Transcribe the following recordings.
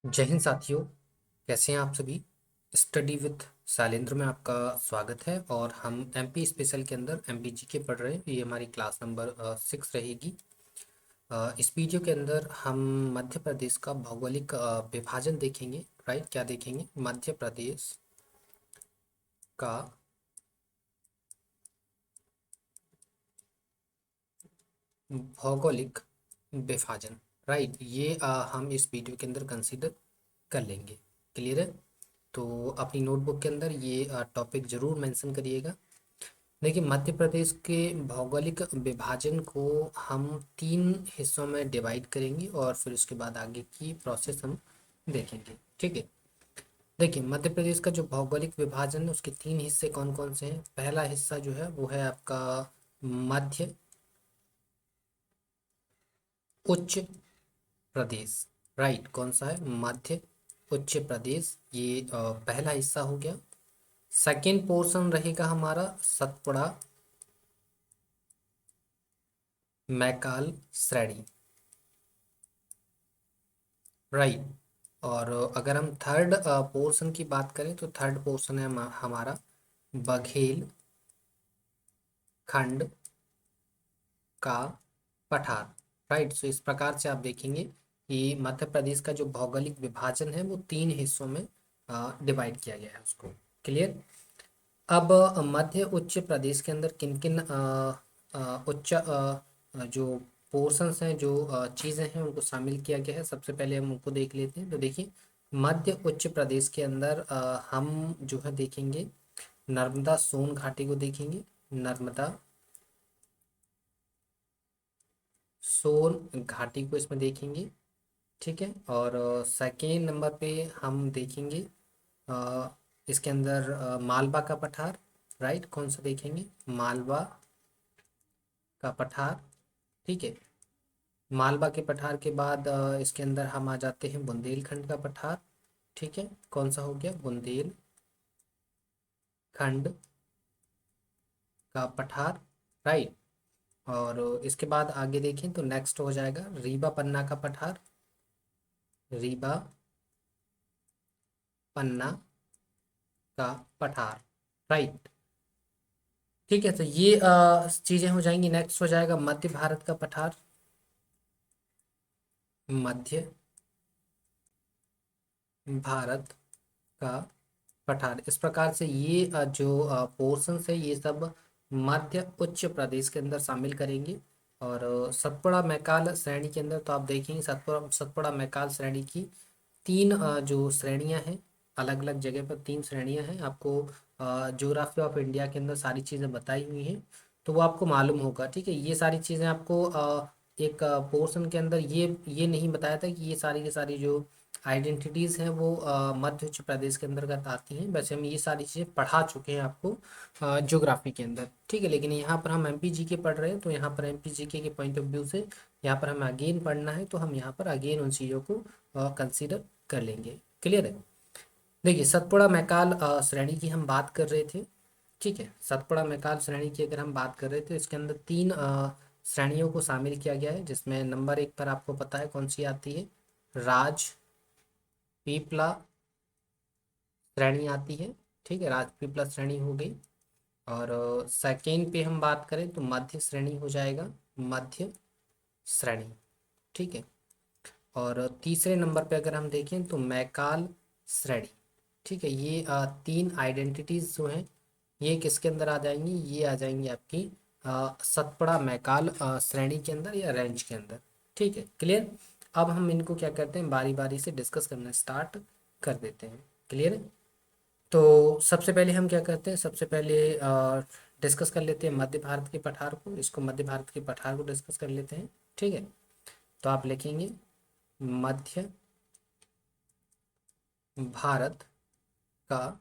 जय हिंद साथियों। कैसे हैं आप सभी। स्टडी विथ शैलेंद्र में आपका स्वागत है और हम एमपी स्पेशल के अंदर एमपी जीके पढ़ रहे हैं। ये हमारी क्लास नंबर 6 रहेगी। इस वीडियो के अंदर हम मध्य प्रदेश का भौगोलिक विभाजन देखेंगे। राइट, क्या देखेंगे? मध्य प्रदेश का भौगोलिक विभाजन। राइट, ये हम इस वीडियो के अंदर कंसीडर कर लेंगे। क्लियर है? तो अपनी नोटबुक के अंदर ये टॉपिक जरूर मेंशन करिएगा। देखिए, मध्य प्रदेश के भौगोलिक विभाजन को हम 3 हिस्सों में डिवाइड करेंगे और फिर उसके बाद आगे की प्रोसेस हम देखेंगे। ठीक है। देखिए, मध्य प्रदेश का जो भौगोलिक विभाजन है उसके 3 हिस्से कौन कौन से हैं। पहला हिस्सा जो है वो है आपका मध्य उच्च प्रदेश। राइट, कौन सा है? मध्य उच्च प्रदेश। ये पहला हिस्सा हो गया। सेकेंड पोर्शन रहेगा हमारा सतपुड़ा मैकाल श्रेणी। राइट। और अगर हम थर्ड पोर्शन की बात करें तो थर्ड पोर्शन है हमारा बघेल खंड का पठार। राइट। सो इस प्रकार से आप देखेंगे कि मध्य प्रदेश का जो भौगोलिक विभाजन है वो 3 हिस्सों में डिवाइड किया गया है उसको। क्लियर? अब मध्य उच्च प्रदेश के अंदर किन किन उच्च जो पोर्शंस हैं, जो चीज़ें हैं, उनको शामिल किया गया है। सबसे पहले हम उनको देख लेते हैं। तो देखिए, मध्य उच्च प्रदेश के अंदर हम जो है देखेंगे नर्मदा सोन घाटी को देखेंगे। नर्मदा सोन घाटी को इसमें देखेंगे। ठीक है। और सेकेंड नंबर पे हम देखेंगे अ, इसके अंदर मालवा का पठार। राइट, कौन सा देखेंगे? मालवा का पठार। ठीक है। मालवा के पठार के बाद इसके अंदर हम आ जाते हैं बुंदेलखंड का पठार। ठीक है। कौन सा हो गया? बुंदेलखंड का पठार। राइट। और इसके बाद आगे देखें तो नेक्स्ट हो जाएगा रीवा पन्ना का पठार। रीवा पन्ना का पठार। राइट। ठीक है। तो ये चीजें हो जाएंगी। नेक्स्ट हो जाएगा मध्य भारत का पठार। मध्य भारत का पठार। इस प्रकार से ये जो पोर्शंस है ये सब मध्य उच्च प्रदेश के अंदर शामिल करेंगे। और सतपुड़ा मैकाल श्रेणी के अंदर तो आप देखेंगे सतपुड़ा सतपुड़ा मैकाल श्रेणी की 3 जो श्रेणियां हैं, अलग अलग जगह पर 3 श्रेणियां हैं। आपको ज्योग्राफी ऑफ इंडिया के अंदर सारी चीज़ें बताई हुई हैं, तो वो आपको मालूम होगा। ठीक है। ये सारी चीज़ें आपको एक पोर्शन के अंदर ये नहीं बताया था कि ये सारी की सारी जो आइडेंटिटीज़ हैं वो मध्य उत्तर प्रदेश के अंतर्गत आती हैं। वैसे हम ये सारी चीज़ें पढ़ा चुके हैं आपको ज्योग्राफी के अंदर। ठीक है। लेकिन यहाँ पर हम एमपी जीके पढ़ रहे हैं तो यहाँ पर एमपी जीके के पॉइंट ऑफ व्यू से यहाँ पर हमें अगेन पढ़ना है, तो हम यहाँ पर अगेन उन चीज़ों को कंसीडर कर लेंगे। क्लियर है? देखिए, सतपुड़ा मैकाल श्रेणी की हम बात कर रहे थे। ठीक है। सतपुड़ा मैकाल श्रेणी की अगर हम बात कर रहे थे, इसके अंदर 3 श्रेणियों को शामिल किया गया है, जिसमें नंबर 1 पर आपको पता है कौन सी आती है? राज पीपला श्रेणी आती है। ठीक है। राज पीपला श्रेणी हो गई। और सेकेंड पे हम बात करें तो मध्य श्रेणी हो जाएगा। मध्य श्रेणी। ठीक है। और तीसरे नंबर पे अगर हम देखें तो मैकाल श्रेणी। ठीक है। ये 3 आइडेंटिटीज जो हैं ये किसके अंदर आ जाएंगी? ये आ जाएंगी आपकी सतपुड़ा मैकाल श्रेणी के अंदर या रेंज के अंदर। ठीक है। क्लियर? अब हम इनको क्या करते हैं, बारी बारी से डिस्कस करना स्टार्ट कर देते हैं। क्लियर है? तो सबसे पहले हम क्या करते हैं, सबसे पहले डिस्कस कर लेते हैं मध्य भारत के पठार को। इसको मध्य भारत के पठार को डिस्कस कर लेते हैं। ठीक है। तो आप लिखेंगे मध्य भारत का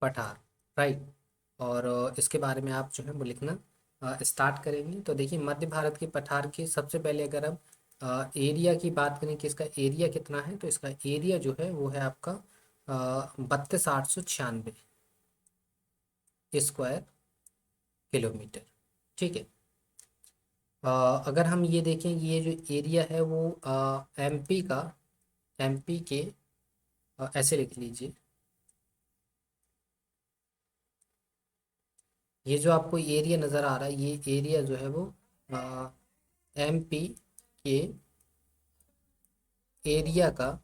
पठार। राइट। और इसके बारे में आप जो है वो लिखना स्टार्ट करेंगे। तो देखिए, मध्य भारत के पठार की सबसे पहले अगर हम एरिया की बात करें कि इसका एरिया कितना है, तो इसका एरिया जो है वो है आपका 32,896 स्क्वायर किलोमीटर। ठीक है। अगर हम ये देखें, ये जो एरिया है वो एमपी का एमपी के ऐसे लिख लीजिए, ये जो आपको एरिया नज़र आ रहा है, ये एरिया जो है वो एमपी के एरिया का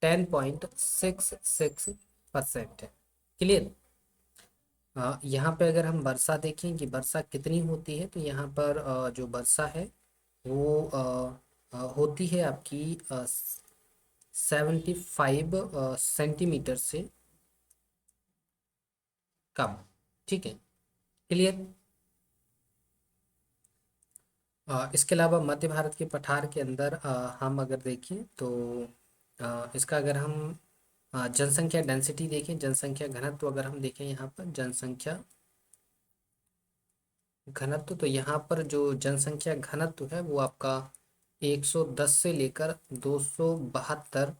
10.66% है। क्लियर। यहाँ पे अगर हम वर्षा देखें कि वर्षा कितनी होती है, तो यहाँ पर जो वर्षा है वो होती है आपकी 75 सेंटीमीटर से कम। ठीक है। क्लियर। इसके अलावा मध्य भारत के पठार के अंदर हम अगर देखें तो इसका अगर हम जनसंख्या डेंसिटी देखें, जनसंख्या घनत्व अगर हम देखें, यहाँ पर जनसंख्या घनत्व, तो यहाँ पर जो जनसंख्या घनत्व है वो आपका 110 से लेकर 272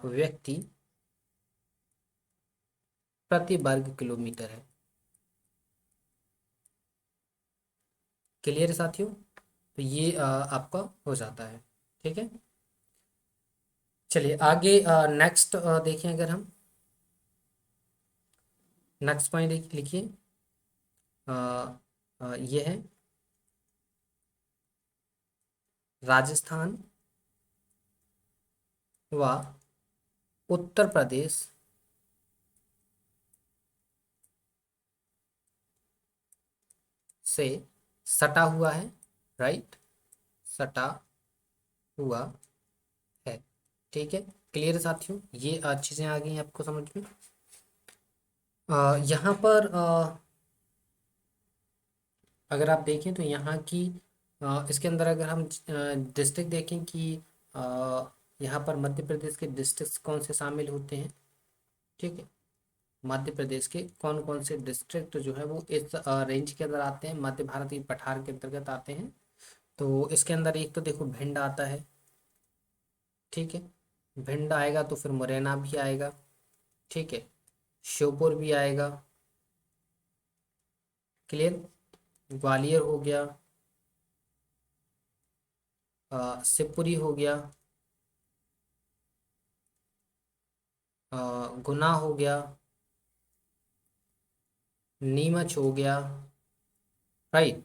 व्यक्ति प्रति वर्ग किलोमीटर है। क्लियर है साथियों। तो ये आपका हो जाता है। ठीक है। चलिए आगे नेक्स्ट देखें, अगर हम नेक्स्ट पॉइंट लिखिए, ये है राजस्थान व उत्तर प्रदेश से सटा हुआ है। राइट, सटा हुआ है। ठीक है। क्लियर साथियों, ये चीज़ें आ गई आपको समझ में। यहाँ पर अगर आप देखें तो यहाँ की इसके अंदर अगर हम डिस्ट्रिक्ट देखें कि अ, यहाँ पर मध्य प्रदेश के डिस्ट्रिक्ट कौन से शामिल होते हैं। ठीक है। मध्य प्रदेश के कौन कौन से डिस्ट्रिक्ट जो है वो इस रेंज के अंदर आते हैं, मध्य भारत की पठार के अंतर्गत आते हैं। तो इसके अंदर एक तो देखो भिंड आता है। ठीक है। भिंड आएगा तो फिर मुरैना भी आएगा। ठीक है। श्योपुर भी आएगा। क्लियर। ग्वालियर हो गया, शिवपुरी हो गया, गुना हो गया, नीमच हो गया। राइट।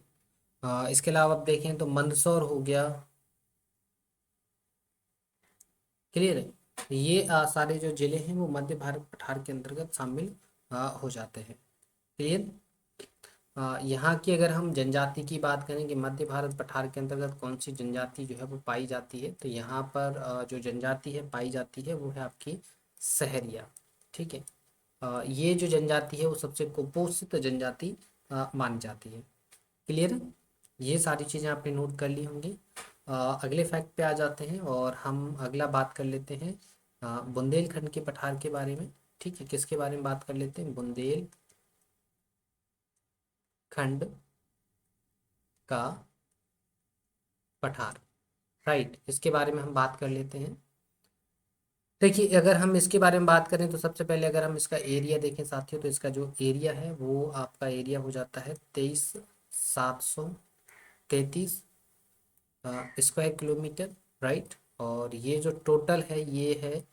इसके अलावा आप देखें तो मंदसौर हो गया। क्लियर है। ये सारे जो जिले हैं वो मध्य भारत पठार के अंतर्गत शामिल हो जाते हैं। क्लियर। यहाँ की अगर हम जनजाति की बात करें कि मध्य भारत पठार के अंतर्गत कौन सी जनजाति जो है वो पाई जाती है, तो यहाँ पर जो जनजाति है पाई जाती है वो है आपकी सहरिया। ठीक है। ये जो जनजाति है वो सबसे कुपोषित जनजाति मानी जाती है। क्लियर है। ये सारी चीज़ें आपने नोट कर ली होंगी। अगले फैक्ट पे आ जाते हैं और हम अगला बात कर लेते हैं बुंदेलखंड के पठार के बारे में। ठीक है। किसके बारे में बात कर लेते हैं? बुंदेलखंड का पठार। राइट, इसके बारे में हम बात कर लेते हैं। देखिए अगर हम इसके बारे में बात करें तो सबसे पहले अगर हम इसका एरिया देखें साथियों, तो इसका जो एरिया है वो आपका एरिया हो जाता है 23,733 स्क्वायर किलोमीटर। राइट। और ये जो टोटल है ये है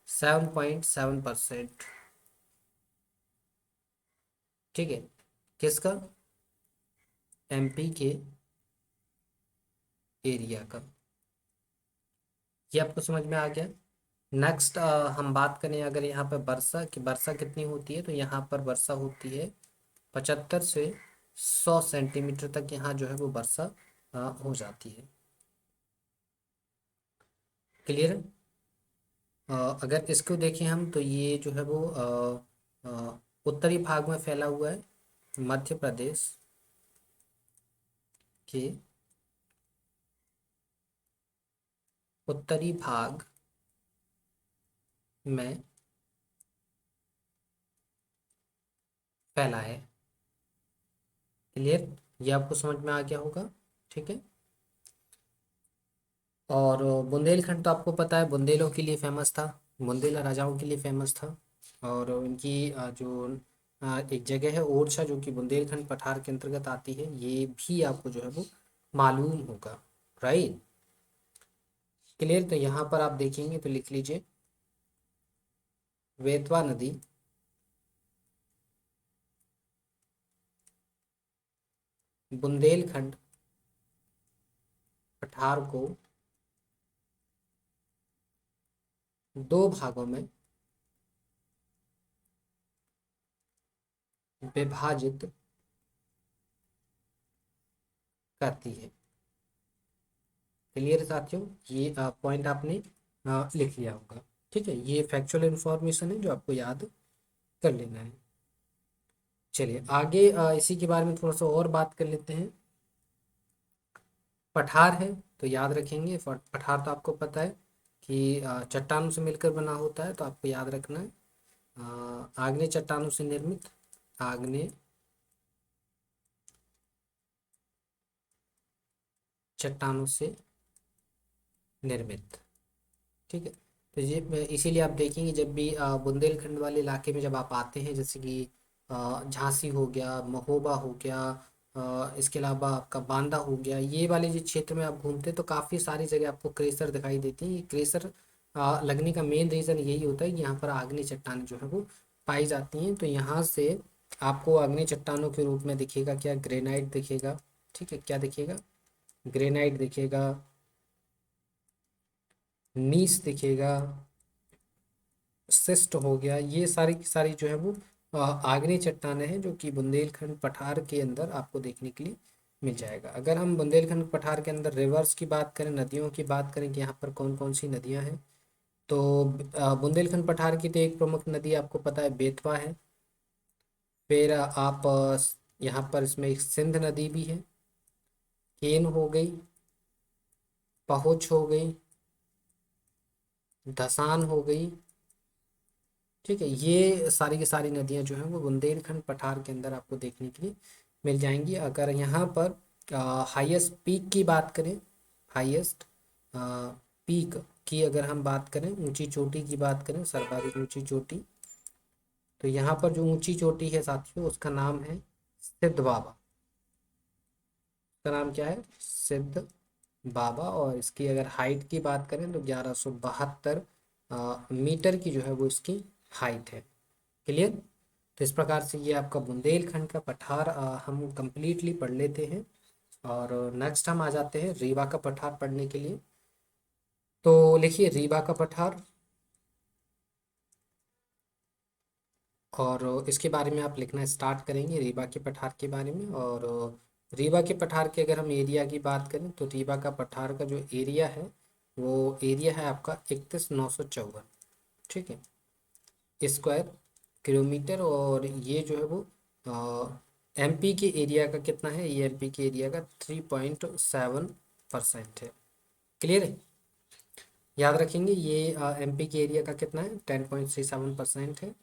7.7%। ठीक है। किसका? एमपी के एरिया का। ये आपको समझ में आ गया। नेक्स्ट हम बात करें अगर यहाँ पर वर्षा की, वर्षा कितनी होती है, तो यहाँ पर वर्षा होती है 75 से 100 सेंटीमीटर तक, यहाँ जो है वो वर्षा हो जाती है। क्लियर है। अगर इसको देखें हम तो ये जो है वो उत्तरी भाग में फैला हुआ है, मध्य प्रदेश के उत्तरी भाग में फैला है। क्लियर। ये आपको समझ में आ गया होगा। ठीक है। और बुंदेलखंड तो आपको पता है बुंदेलों के लिए फेमस था, बुंदेला राजाओं के लिए फेमस था। और उनकी जो एक जगह है ओरछा जो कि बुंदेलखंड पठार के अंतर्गत आती है, ये भी आपको जो है वो मालूम होगा। राइट। क्लियर। तो यहाँ पर आप देखेंगे तो लिख लीजिए बेतवा नदी बुंदेलखंड पठार को दो भागों में विभाजित करती है। क्लियर साथियों, ये पॉइंट आपने लिख लिया होगा। ठीक है, ये फैक्चुअल इंफॉर्मेशन है जो आपको याद कर लेना है। चलिए आगे इसी के बारे में थोड़ा सा और बात कर लेते हैं। पठार है तो याद रखेंगे, पठार तो आपको पता है कि चट्टानों से मिलकर बना होता है, तो आपको याद रखना है आग्नेय चट्टानों से निर्मित, आग्नेय चट्टानों से निर्मित। ठीक है, तो ये इसीलिए आप देखेंगे जब भी बुंदेलखंड वाले इलाके में जब आप आते हैं, जैसे कि झांसी हो गया, महोबा हो गया, इसके अलावा आपका बांदा हो गया, ये वाले जो क्षेत्र में आप घूमते हैं तो काफ़ी सारी जगह आपको क्रेसर दिखाई देती हैं। ये क्रेसर लगने का मेन रीज़न यही होता है कि यहाँ पर आग्नेय चट्टान जो है वो पाई जाती हैं। तो यहाँ से आपको आग्नेय चट्टानों के रूप में दिखेगा क्या, ग्रेनाइट दिखेगा। ठीक है, क्या दिखेगा, ग्रेनाइट दिखेगा, नीस दिखेगा, शिस्ट हो गया, ये सारी की सारी जो है वो आग्नेय चट्टानें हैं जो कि बुंदेलखंड पठार के अंदर आपको देखने के लिए मिल जाएगा। अगर हम बुंदेलखंड पठार के अंदर रिवर्स की बात करें, नदियों की बात करें कि यहाँ पर कौन कौन सी नदियाँ हैं, तो बुंदेलखंड पठार की तो एक प्रमुख नदी आपको पता है बेतवा है। फिर आप यहाँ पर इसमें एक सिंध नदी भी है, केन हो गई, पहुंच हो गई, धसान हो गई। ठीक है, ये सारी की सारी नदियां जो हैं वो बुंदेलखंड पठार के अंदर आपको देखने के लिए मिल जाएंगी। अगर यहाँ पर हाईएस्ट पीक की बात करें, हाईएस्ट पीक की अगर हम बात करें, ऊंची चोटी की बात करें, सर्वाधिक ऊंची चोटी, तो यहाँ पर जो ऊंची चोटी है साथियों उसका नाम है सिद्ध बाबा। उसका नाम क्या है, सिद्ध बाबा। और इसकी अगर हाइट की बात करें तो 1172 मीटर की जो है वो इसकी हाइट है। क्लियर। तो इस प्रकार से ये आपका बुंदेलखंड का पठार हम कंप्लीटली पढ़ लेते हैं। और नेक्स्ट हम आ जाते हैं रीवा का पठार पढ़ने के लिए। तो लिखिए रीवा का पठार, और इसके बारे में आप लिखना स्टार्ट करेंगे रीवा के पठार के बारे में। और रीवा के पठार की अगर हम एरिया की बात करें तो रीवा का पठार का जो एरिया है वो एरिया है आपका 31,954। ठीक है, स्क्वायर किलोमीटर। और ये जो है वो एमपी के एरिया का कितना है, ये एमपी के एरिया का 3.7% है। क्लियर है, याद रखेंगे ये एमपी के एरिया का कितना है, 10.37% है।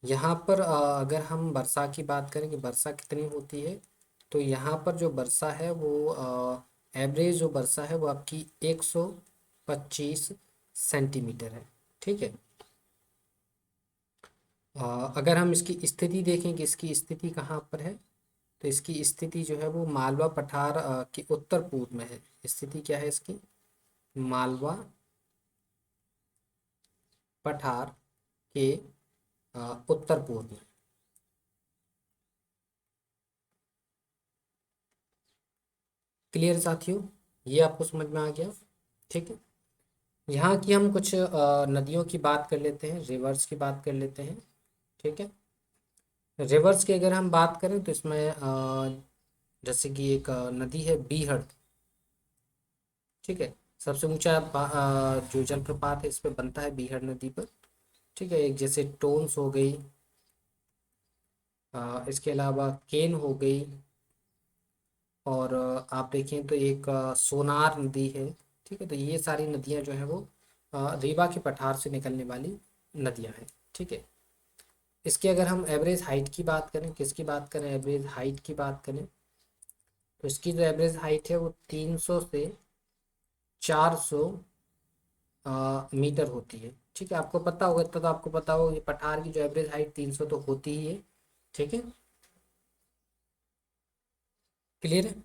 यहाँ पर अगर हम वर्षा की बात करें कि वर्षा कितनी होती है, तो यहाँ पर जो वर्षा है वो एवरेज जो वर्षा है वो आपकी 125 सेंटीमीटर है। ठीक है, अगर हम इसकी स्थिति देखें कि इसकी स्थिति कहाँ पर है, तो इसकी स्थिति जो है वो मालवा पठार के उत्तर पूर्व में है। स्थिति क्या है इसकी, मालवा पठार के उत्तर पूर्व में। क्लियर साथियों, ये आपको समझ में आ गया। ठीक है, यहाँ की हम कुछ नदियों की बात कर लेते हैं, रिवर्स की बात कर लेते हैं। ठीक है, रिवर्स की अगर हम बात करें तो इसमें जैसे कि एक नदी है बीहड़। ठीक है, सबसे ऊंचा जो जलप्रपात है इस पे बनता है बीहड़ नदी पर। ठीक है, एक जैसे टोन्स हो गई, इसके अलावा केन हो गई, और आप देखें तो एक सोनार नदी है। ठीक है, तो ये सारी नदियां जो है वो रीवा के पठार से निकलने वाली नदियां हैं। ठीक है, इसकी अगर हम एवरेज हाइट की बात करें, किसकी बात करें, एवरेज हाइट की बात करें, तो इसकी जो एवरेज हाइट है वो 300 से 400 मीटर होती है। ठीक है, आपको पता होगा, इतना तो आपको पता होगा कि पठार की जो एवरेज हाइट 300 तो होती ही है। ठीक है, क्लियर है।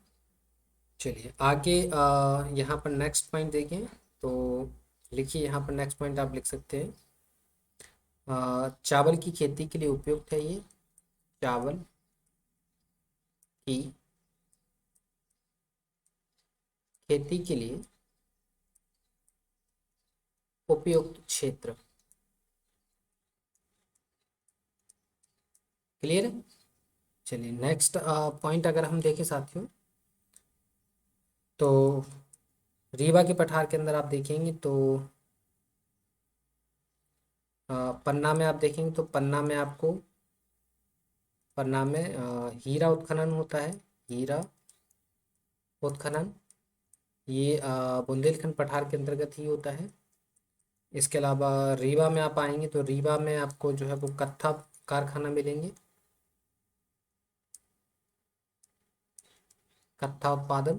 चलिए आगे यहाँ पर नेक्स्ट पॉइंट देखें, तो लिखिए यहाँ पर नेक्स्ट पॉइंट आप लिख सकते हैं, चावल की खेती के लिए उपयुक्त है ये, चावल की खेती के लिए उपयुक्त क्षेत्र। क्लियर है। चलिए नेक्स्ट पॉइंट अगर हम देखें साथियों, तो रीवा के पठार के अंदर आप देखेंगे तो पन्ना में आप देखेंगे तो पन्ना में हीरा उत्खनन होता है, हीरा उत्खनन, ये बुंदेलखंड पठार के अंतर्गत ही होता है। इसके अलावा रीवा में आप आएंगे तो रीवा में आपको जो है वो कत्था कारखाना मिलेंगे, कत्था उत्पादन।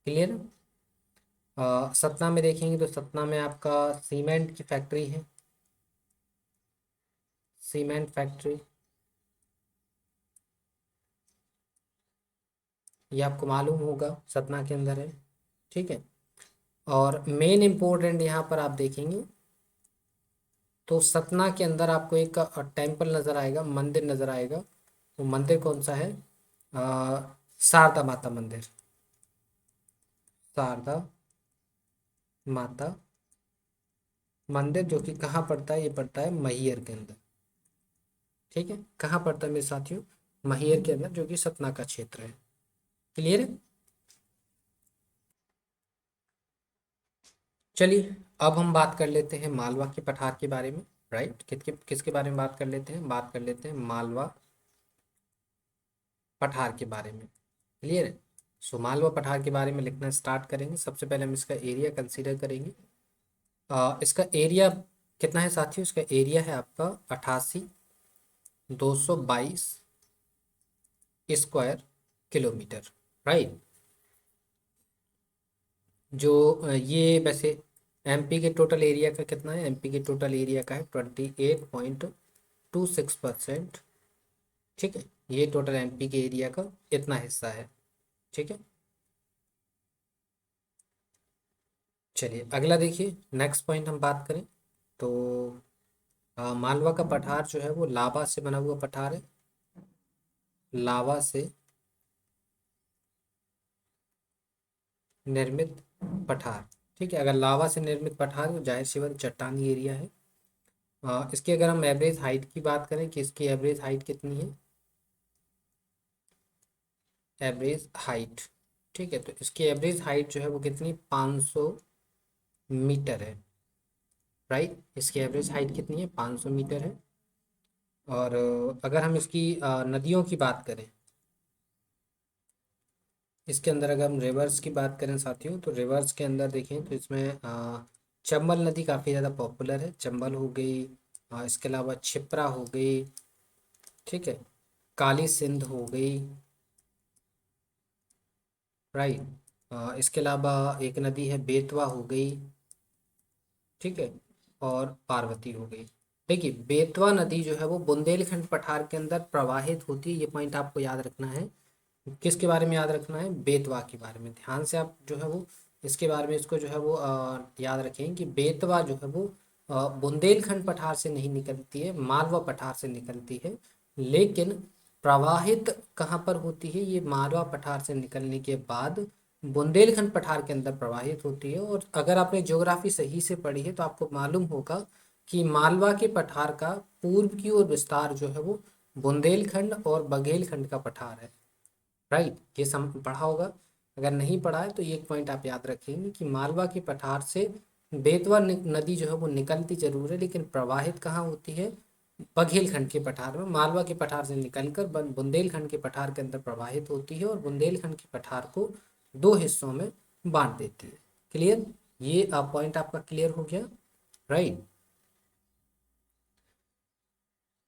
क्लियर। सतना में देखेंगे तो सतना में आपका सीमेंट की फैक्ट्री है, सीमेंट फैक्ट्री, ये आपको मालूम होगा सतना के अंदर है। ठीक है। और मेन इम्पोर्टेंट यहाँ पर आप देखेंगे तो सतना के अंदर आपको एक टेम्पल नज़र आएगा, मंदिर नज़र आएगा। वो मंदिर कौन सा है? शारदा माता मंदिर, शारदा माता मंदिर, जो कि कहाँ पड़ता है? ये पड़ता है मैहर के अंदर। ठीक है। कहाँ पड़ता है मेरे साथियों? मैहर के अंदर, जो कि सतना का क्षेत्र है। क्लियर है। चलिए अब हम बात कर लेते हैं मालवा के पठार के बारे में। राइट, किसके बारे में बात कर लेते हैं? बात कर लेते हैं मालवा पठार के बारे में। क्लियर है। सो मालवा पठार के बारे में लिखना स्टार्ट करेंगे। सबसे पहले हम इसका एरिया कंसीडर करेंगे। इसका एरिया कितना है साथियों? इसका एरिया है आपका 88,222 स्क्वायर किलोमीटर। राइट। जो ये वैसे एमपी के टोटल एरिया का कितना है? एमपी के टोटल एरिया का है 28.26%। ठीक है। ये टोटल एमपी के एरिया का इतना हिस्सा है। ठीक है। चलिए अगला देखिए, नेक्स्ट पॉइंट हम बात करें तो मालवा का पठार जो है वो लावा से बना हुआ पठार है, लावा से निर्मित पठार। ठीक है। अगर लावा से निर्मित पठार तो जाहिर सी बात चट्टानी एरिया है। इसकी अगर हम एवरेज हाइट की बात करें कि इसकी एवरेज हाइट कितनी है, एवरेज हाइट। ठीक है। तो इसकी एवरेज हाइट जो है वो कितनी? 500 मीटर है। राइट। इसकी एवरेज हाइट कितनी है? 500 मीटर है। और अगर हम इसकी नदियों की बात करें, इसके अंदर अगर हम रिवर्स की बात करें साथियों, तो रिवर्स के अंदर देखें तो इसमें चंबल नदी काफ़ी ज़्यादा पॉपुलर है। चंबल हो गई, इसके अलावा क्षिप्रा हो गई। ठीक है। काली सिंध हो गई। राइट। इसके अलावा एक नदी है बेतवा हो गई। ठीक है। और पार्वती हो गई। देखिए बेतवा नदी जो है वो बुंदेलखंड पठार के अंदर प्रवाहित होती है, ये पॉइंट आपको याद रखना है। किसके बारे में याद रखना है? बेतवा के बारे में। ध्यान से आप जो है वो इसके बारे में इसको जो है वो याद रखें कि बेतवा जो है वो बुंदेलखंड पठार से नहीं निकलती है, मालवा पठार से निकलती है। लेकिन प्रवाहित कहाँ पर होती है? ये मालवा पठार से निकलने के बाद बुंदेलखंड पठार के अंदर प्रवाहित होती है। और अगर आपने ज्योग्राफी सही से पढ़ी है तो आपको मालूम होगा कि मालवा के पठार का पूर्व की ओर विस्तार जो है वो बुंदेलखंड और बघेलखंड का पठार है। राइट। ये सम पढ़ा होगा। अगर नहीं पढ़ा है तो ये एक पॉइंट आप याद रखेंगे कि मालवा के पठार से बेतवा नदी जो है वो निकलती जरूर है, लेकिन प्रवाहित कहाँ होती है? बघेलखंड के पठार में। मालवा के पठार से निकलकर बुंदेलखंड के पठार के अंदर प्रवाहित होती है और बुंदेलखंड के पठार को दो हिस्सों में बांट देती है। क्लियर। ये पॉइंट आपका क्लियर हो गया। राइट।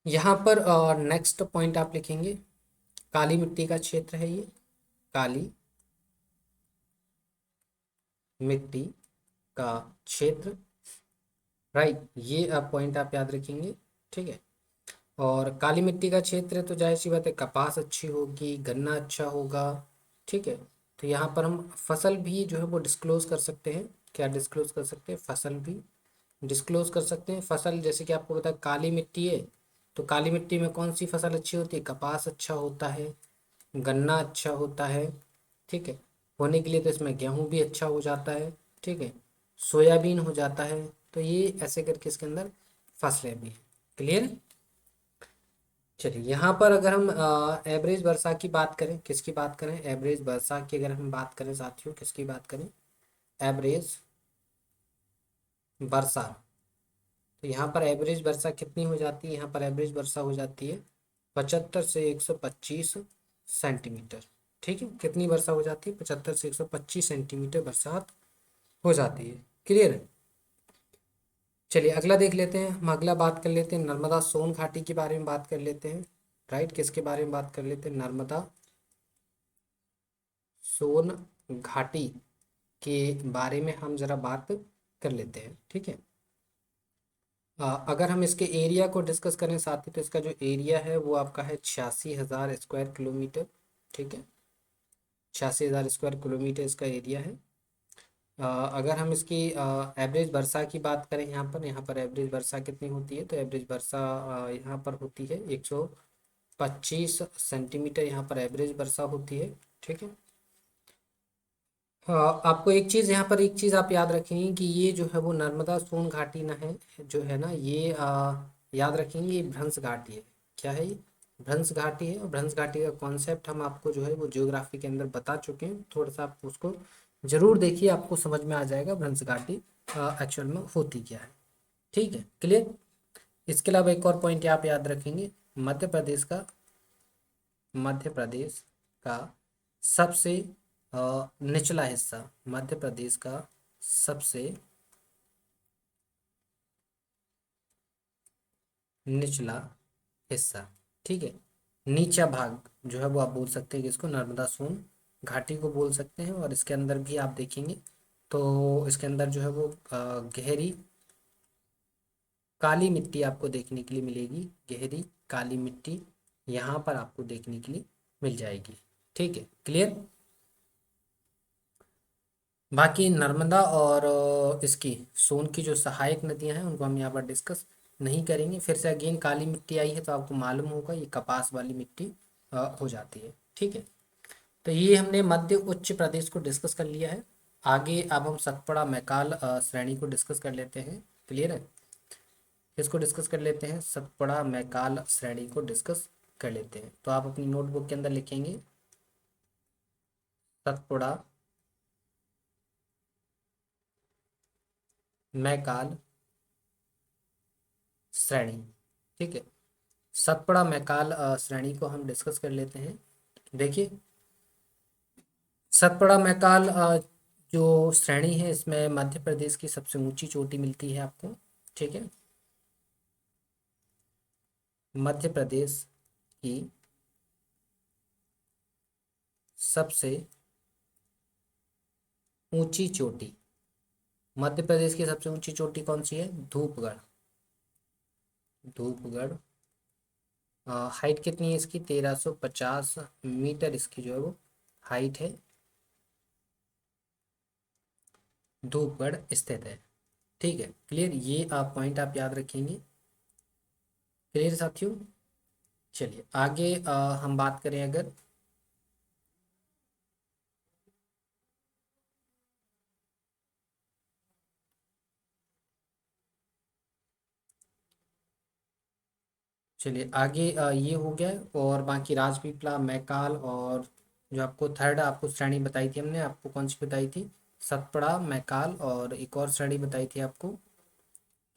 यहाँ पर नेक्स्ट पॉइंट आप लिखेंगे, काली मिट्टी का क्षेत्र है ये, काली मिट्टी का क्षेत्र। राइट। ये पॉइंट आप याद रखेंगे। ठीक है। और काली मिट्टी का क्षेत्र है तो जाहिर सी बात है कपास अच्छी होगी, गन्ना अच्छा होगा। ठीक है। तो यहाँ पर हम फसल भी जो है वो डिस्क्लोज कर सकते हैं। क्या डिस्क्लोज कर सकते हैं? फसल भी डिस्क्लोज कर सकते हैं। फसल जैसे कि आपको पता है काली मिट्टी है, तो काली मिट्टी में कौन सी फसल अच्छी होती है? कपास अच्छा होता है, गन्ना अच्छा होता है, ठीक है। होने के लिए तो इसमें गेहूं भी अच्छा हो जाता है, ठीक है। सोयाबीन हो जाता है। तो ये ऐसे करके इसके अंदर फसलें भी हैं। क्लियर? चलिए यहाँ पर अगर हम एवरेज वर्षा की बात करें, किसकी बात करें? एवरेज वर्षा की अगर हम बात करें साथियों, किसकी बात करें? एवरेज वर्षा। तो यहाँ पर एवरेज वर्षा कितनी हो जाती है? यहाँ पर एवरेज वर्षा हो जाती है 75 से 125 सेंटीमीटर। ठीक है, कितनी वर्षा हो जाती है? 75 से 125 सेंटीमीटर बरसात हो जाती है। क्लियर है? चलिए अगला देख लेते हैं। हम अगला बात कर लेते हैं नर्मदा सोन घाटी के बारे में बात कर लेते हैं। राइट, किसके बारे में बात कर लेते हैं? नर्मदा सोन घाटी के बारे में हम जरा बात कर लेते हैं। ठीक है। अगर हम इसके एरिया को डिस्कस करें साथ ही, तो इसका जो एरिया है वो आपका है 86,000 स्क्वायर किलोमीटर। ठीक है, 86,000 स्क्वायर किलोमीटर इसका एरिया है। अगर हम इसकी एवरेज वर्षा की बात करें, यहाँ पर एवरेज वर्षा कितनी होती है? तो एवरेज वर्षा यहाँ पर होती है 125 सेंटीमीटर, यहाँ पर एवरेज वर्षा होती है। ठीक है। आपको एक चीज़, यहाँ पर एक चीज़ आप याद रखेंगे कि ये जो है वो नर्मदा सोन घाटी ना है, जो है ना ये याद रखेंगे ये भ्रंश घाटी है। क्या है ये? भ्रंश घाटी है। और भ्रंश घाटी का कॉन्सेप्ट हम आपको जो है वो ज्योग्राफी के अंदर बता चुके हैं। थोड़ा सा आप उसको जरूर देखिए, आपको समझ में आ जाएगा भ्रंश घाटी एक्चुअल में होती क्या है। ठीक है, क्लियर? इसके अलावा एक और पॉइंट आप याद रखेंगे, मध्य प्रदेश का मध्य प्रदेश का सबसे निचला हिस्सा, मध्य प्रदेश का सबसे निचला हिस्सा, ठीक है, नीचा भाग जो है वो आप बोल सकते हैं कि इसको नर्मदा सोन घाटी को बोल सकते हैं। और इसके अंदर भी आप देखेंगे तो इसके अंदर जो है वो गहरी काली मिट्टी आपको देखने के लिए मिलेगी। गहरी काली मिट्टी यहाँ पर आपको देखने के लिए मिल जाएगी। ठीक है, क्लियर? बाकी नर्मदा और इसकी सोन की जो सहायक नदियां हैं उनको हम यहाँ पर डिस्कस नहीं करेंगे। फिर से अगेन काली मिट्टी आई है तो आपको मालूम होगा ये कपास वाली मिट्टी हो जाती है। ठीक है, तो ये हमने मध्य उच्च प्रदेश को डिस्कस कर लिया है। आगे अब हम सतपुड़ा मैकाल श्रेणी को डिस्कस कर लेते हैं। क्लियर है? इसको डिस्कस कर लेते हैं, सतपुड़ा मैकाल श्रेणी को डिस्कस कर लेते हैं। तो आप अपनी नोटबुक के अंदर लिखेंगे सतपुड़ा मैकाल श्रेणी। ठीक है, सतपुड़ा मैकाल श्रेणी को हम डिस्कस कर लेते हैं। देखिए, सतपुड़ा मैकाल जो श्रेणी है इसमें मध्य प्रदेश की सबसे ऊंची चोटी मिलती है आपको। ठीक है, मध्य प्रदेश की सबसे ऊंची चोटी, मध्य प्रदेश की सबसे ऊंची चोटी कौन सी है? धूपगढ़। धूपगढ़। हाइट कितनी है इसकी? 1350 मीटर इसकी जो है वो हाइट है। धूपगढ़ स्थित है। ठीक है, क्लियर? ये आप पॉइंट आप याद रखेंगे। क्लियर साथियों? चलिए आगे हम बात करें अगर, चलिए आगे ये हो गया। और बाकी राजपीपला मैकाल और जो आपको थर्ड आपको श्रेणी बताई थी हमने, आपको कौन सी बताई थी? सतपुड़ा मैकाल और एक और श्रेणी बताई थी आपको।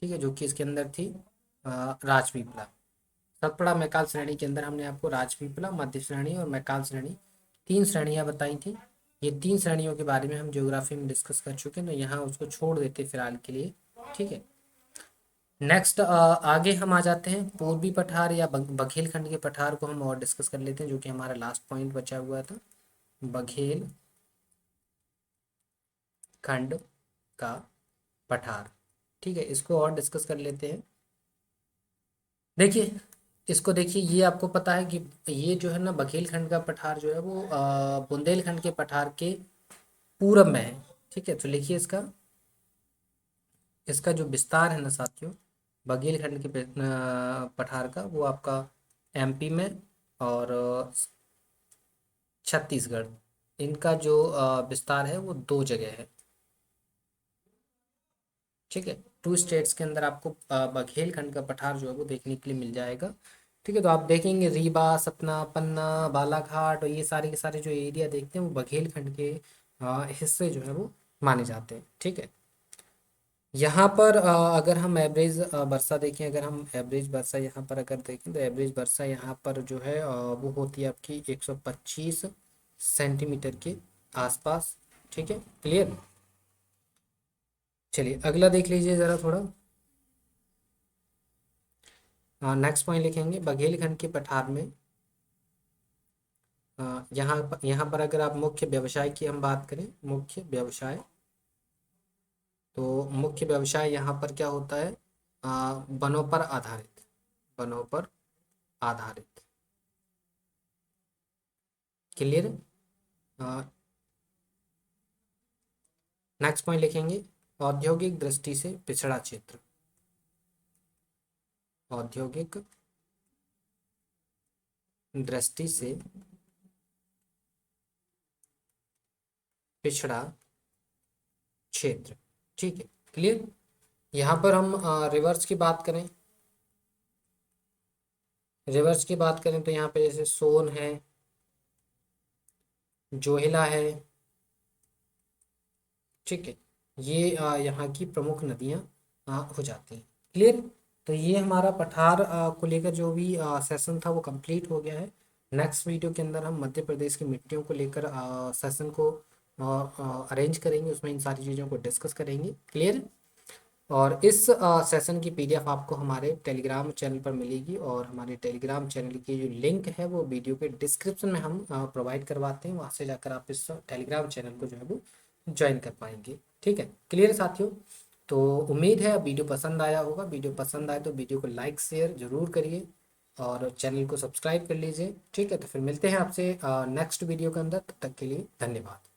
ठीक है, जो कि इसके अंदर थी राजपीपला। सतपुड़ा मैकाल श्रेणी के अंदर हमने आपको राजपीपला, मध्य श्रेणी और मैकाल श्रेणी, तीन श्रेणियां बताई थी। ये तीन श्रेणियों के बारे में हम ज्योग्राफी में डिस्कस कर चुके हैं, तो यहाँ उसको छोड़ देते फिलहाल के लिए। ठीक है, नेक्स्ट आगे हम आ जाते हैं पूर्वी पठार या बघेल खंड के पठार को हम और डिस्कस कर लेते हैं, जो कि हमारा लास्ट पॉइंट बचा हुआ था। बघेल खंड का पठार। ठीक है, इसको और डिस्कस कर लेते हैं। देखिए, इसको देखिए, ये आपको पता है कि ये जो है ना बघेलखंड का पठार जो है वो बुंदेलखंड के पठार के पूरब में है। ठीक है, तो लिखिए इसका इसका जो विस्तार है ना साथियों, बघेलखंड के पठार का, वो आपका एमपी में और छत्तीसगढ़, इनका जो विस्तार है वो दो जगह है। ठीक है, टू स्टेट्स के अंदर आपको बघेलखंड का पठार जो है वो देखने के लिए मिल जाएगा। ठीक है, तो आप देखेंगे रीवा, सतना, पन्ना, बालाघाट और ये सारे के सारे जो एरिया देखते हैं वो बघेलखंड के हिस्से जो है वो माने जाते हैं। ठीक है, यहाँ पर अगर हम एवरेज वर्षा देखें, अगर हम एवरेज वर्षा यहाँ पर अगर देखें तो एवरेज वर्षा यहाँ पर जो है वो होती है आपकी 125 सेंटीमीटर के आसपास। ठीक है, क्लियर। चलिए अगला देख लीजिए ज़रा थोड़ा। नेक्स्ट पॉइंट लिखेंगे बघेलखंड के पठार में यहाँ पर अगर आप मुख्य व्यवसाय की हम बात करें, मुख्य व्यवसाय, तो मुख्य व्यवसाय यहाँ पर क्या होता है, वनों पर आधारित, वनों पर आधारित। क्लियर। नेक्स्ट पॉइंट लिखेंगे औद्योगिक दृष्टि से पिछड़ा क्षेत्र, औद्योगिक दृष्टि से पिछड़ा क्षेत्र। ठीक है, क्लियर। यहाँ पर हम रिवर्स की बात करें, रिवर्स की बात करें तो यहाँ पे जैसे सोन है, जोहिला है। ठीक है, ये यहाँ की प्रमुख नदियाँ हो जाती हैं। क्लियर। तो ये हमारा पठार को लेकर जो भी सेशन था वो कंप्लीट हो गया है। नेक्स्ट वीडियो के अंदर हम मध्य प्रदेश की मिट्टियों को लेकर सेशन को अरेंज करेंगे, उसमें इन सारी चीज़ों को डिस्कस करेंगे। क्लियर। और इस सेशन की पीडीएफ आपको हमारे टेलीग्राम चैनल पर मिलेगी, और हमारे टेलीग्राम चैनल की जो लिंक है वो वीडियो के डिस्क्रिप्शन में हम प्रोवाइड करवाते हैं, वहाँ से जाकर आप इस टेलीग्राम चैनल को जो है वो ज्वाइन कर पाएंगे। ठीक है, क्लियर साथियों। तो उम्मीद है वीडियो पसंद आया होगा। वीडियो पसंद आए तो वीडियो को लाइक शेयर जरूर करिए और चैनल को सब्सक्राइब कर लीजिए। ठीक है, तो फिर मिलते हैं आपसे नेक्स्ट वीडियो के अंदर, तब तक के लिए धन्यवाद।